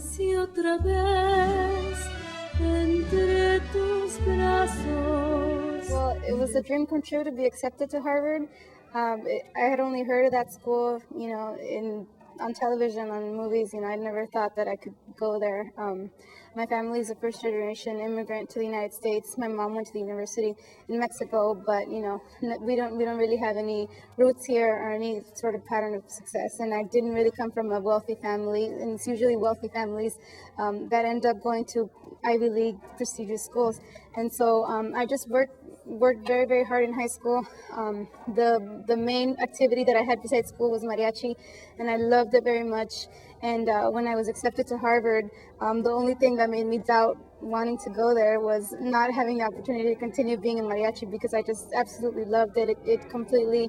amanecí otra vez entre tus brazos. Well, it was a dream come true to be accepted to Harvard. I had only heard of that school, on television, on movies. I never thought that I could go there. My family is a first-generation immigrant to the United States. My mom went to the university in Mexico, but we don't really have any roots here or any sort of pattern of success. And I didn't really come from a wealthy family, and it's usually wealthy families that end up going to Ivy League prestigious schools. And so I just worked very, very hard in high school. The main activity that I had besides school was mariachi, and I loved it very much. And when I was accepted to Harvard, the only thing that made me doubt wanting to go there was not having the opportunity to continue being in mariachi, because I just absolutely loved it. It completely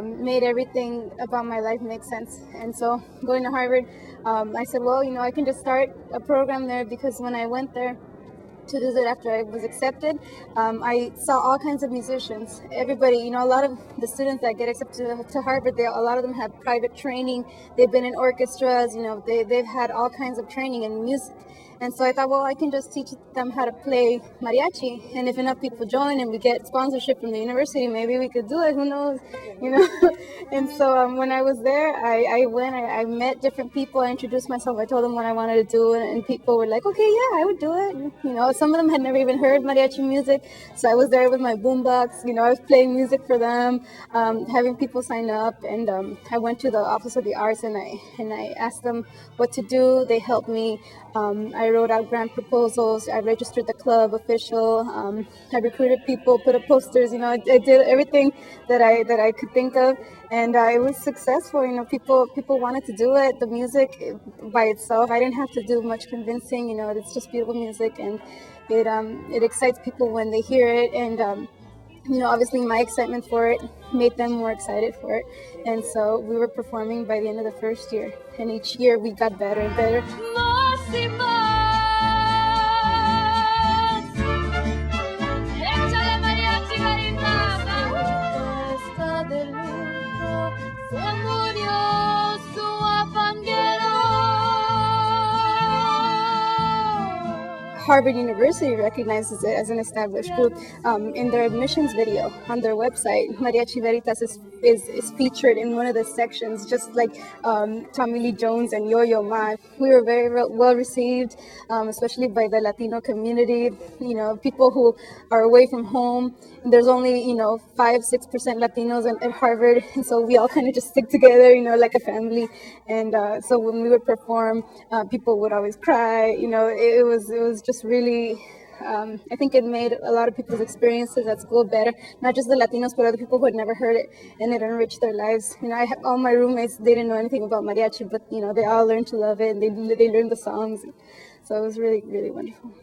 made everything about my life make sense. And so going to Harvard, I said, well, I can just start a program there, because when I went there to visit after I was accepted, I saw all kinds of musicians. Everybody, a lot of the students that get accepted to Harvard, a lot of them have private training. They've been in orchestras, they've had all kinds of training in music. And so I thought, well, I can just teach them how to play mariachi. And if enough people join and we get sponsorship from the university, maybe we could do it. Who knows? And so when I was there, I met different people. I introduced myself. I told them what I wanted to do. And people were like, okay, yeah, I would do it. Some of them had never even heard mariachi music. So I was there with my boombox. I was playing music for them, having people sign up. And I went to the Office of the Arts and I asked them what to do. They helped me. I wrote out grant proposals. I registered the club official. I recruited people, put up posters. I did everything that I could think of, and it was successful. People wanted to do it. The music by itself, I didn't have to do much convincing. It's just beautiful music, and it excites people when they hear it. And obviously my excitement for it made them more excited for it. And so we were performing by the end of the first year, and each year we got better and better. Más y más. Échale mariachi, Garitana. Está de luto, se murió su apanguero. Harvard University recognizes it as an established group. In their admissions video on their website, Mariachi Veritas is featured in one of the sections, just like Tommy Lee Jones and Yo-Yo Ma. We were very well received, especially by the Latino community. People who are away from home. There's only 5-6% Latinos at Harvard, and so we all kind of just stick together, like a family. And so when we would perform, people would always cry. It was just really. I think it made a lot of people's experiences at school better, not just the Latinos, but other people who had never heard it, and it enriched their lives. I have all my roommates, they didn't know anything about mariachi, but they all learned to love it, and they learned the songs. So it was really, really wonderful.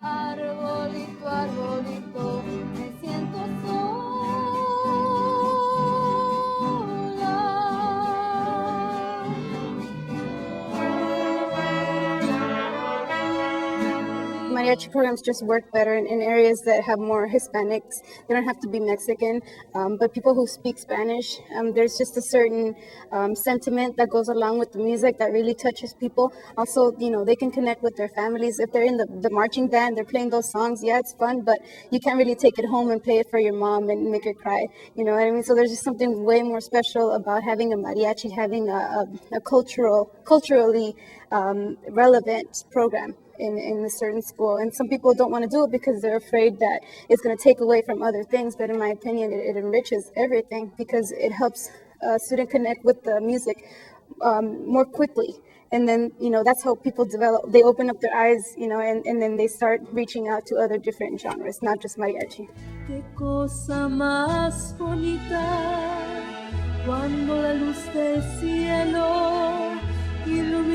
Arbolito, arbolito, me siento sola. Mariachi programs just work better in areas that have more Hispanics. They don't have to be Mexican, but people who speak Spanish, there's just a certain sentiment that goes along with the music that really touches people. Also, they can connect with their families. If they're in the marching band, they're playing those songs, yeah, it's fun, but you can't really take it home and play it for your mom and make her cry. You know what I mean? So there's just something way more special about having a mariachi, having a culturally relevant program in a certain school. And some people don't want to do it because they're afraid that it's going to take away from other things. But in my opinion, it enriches everything because it helps a student connect with the music more quickly. And then, that's how people develop. They open up their eyes, and then they start reaching out to other different genres, not just mariachi. Qué cosa más bonita cuando la luz del cielo ilumina